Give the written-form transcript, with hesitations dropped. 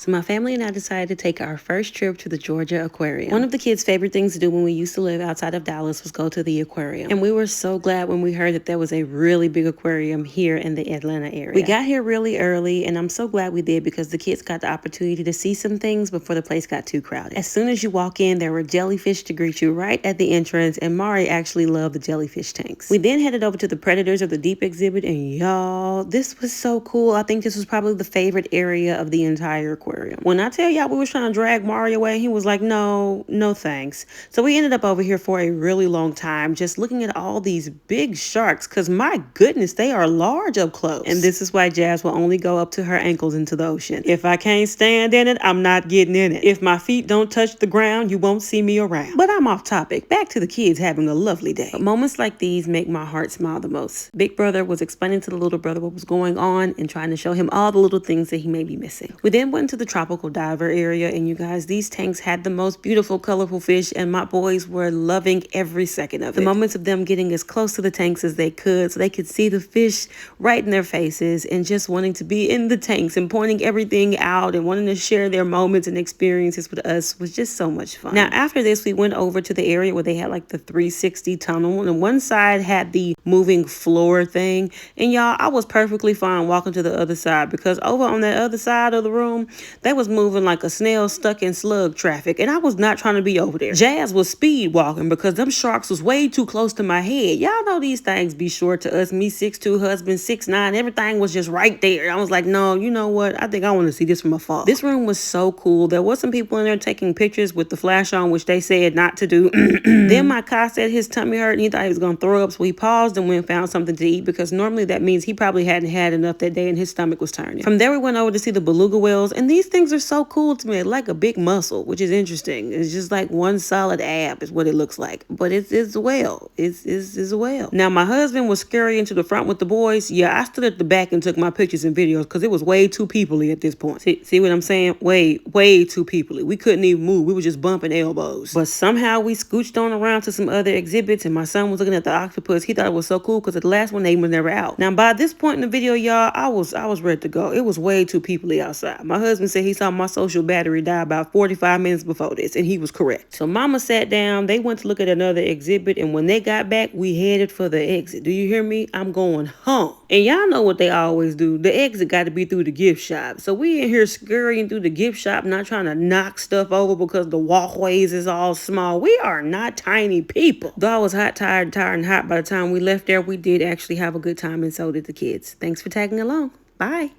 So my family and I decided to take our first trip to the Georgia Aquarium. One of the kids' favorite things to do when we used to live outside of Dallas was go to the aquarium. And we were so glad when we heard that there was a really big aquarium here in the Atlanta area. We got here really early, and I'm so glad we did because the kids got the opportunity to see some things before the place got too crowded. As soon as you walk in, there were jellyfish to greet you right at the entrance, and Mari actually loved the jellyfish tanks. We then headed over to the Predators of the Deep exhibit, and y'all, this was so cool. I think this was probably the favorite area of the entire aquarium. When I tell y'all we was trying to drag Mari away, he was like, no thanks. So we ended up over here for a really long time just looking at all these big sharks, because my goodness, they are large up close. And this is why Jazz will only go up to her ankles into the ocean. If I can't stand in it, I'm not getting in it. If my feet don't touch the ground, you won't see me around. But I'm off topic. Back to the kids having a lovely day. But moments like these make my heart smile the most. Big brother was explaining to the little brother what was going on and trying to show him all the little things that he may be missing. We then went to the tropical diver area, and you guys, these tanks had the most beautiful, colorful fish, and my boys were loving every second of it. The moments of them getting as close to the tanks as they could so they could see the fish right in their faces, and just wanting to be in the tanks and pointing everything out and wanting to share their moments and experiences with us was just so much fun. Now, after this, we went over to the area where they had like the 360 tunnel, and one side had the moving floor thing, and y'all, I was perfectly fine walking to the other side because over on that other side of the room, they was moving like a snail stuck in slug traffic, and I was not trying to be over there. Jazz was speed walking because them sharks was way too close to my head. Y'all know these things be short to us. Me 6'2", husband 6'9", everything was just right there. I was like, no, you know what? I think I want to see this from afar. This room was so cool. There was some people in there taking pictures with the flash on, which they said not to do. Then my Kai said his tummy hurt and he thought he was going to throw up, so he paused and went and found something to eat, because normally that means he probably hadn't had enough that day and his stomach was turning. From there, we went over to see the beluga whales, and these things are so cool to me, like a big muscle, which is interesting. It's just like one solid ab is what it looks like, but it's a whale. It's a whale. Now, my husband was scurrying to the front with the boys. Yeah, I stood at the back and took my pictures and videos because it was way too peoply at this point. See what I'm saying? Way too peoply. We couldn't even move. We were just bumping elbows. But somehow we scooched on around to some other exhibits, and my son was looking at the octopus. He thought it was so cool because the last one, they were never out. Now, by this point in the video, y'all, I was ready to go. It was way too peoply outside. My husband said he saw my social battery die about 45 minutes before this, and he was correct. So mama sat down, they went to look at another exhibit, and when they got back, we headed for the exit. Do you hear me? I'm going home. And y'all know what they always do. The exit got to be through the gift shop. So we in here scurrying through the gift shop, not trying to knock stuff over because the walkways is all small. We are not tiny people. Though I was tired, and hot by the time we left there, we did actually have a good time, and so did the kids. Thanks for tagging along. Bye.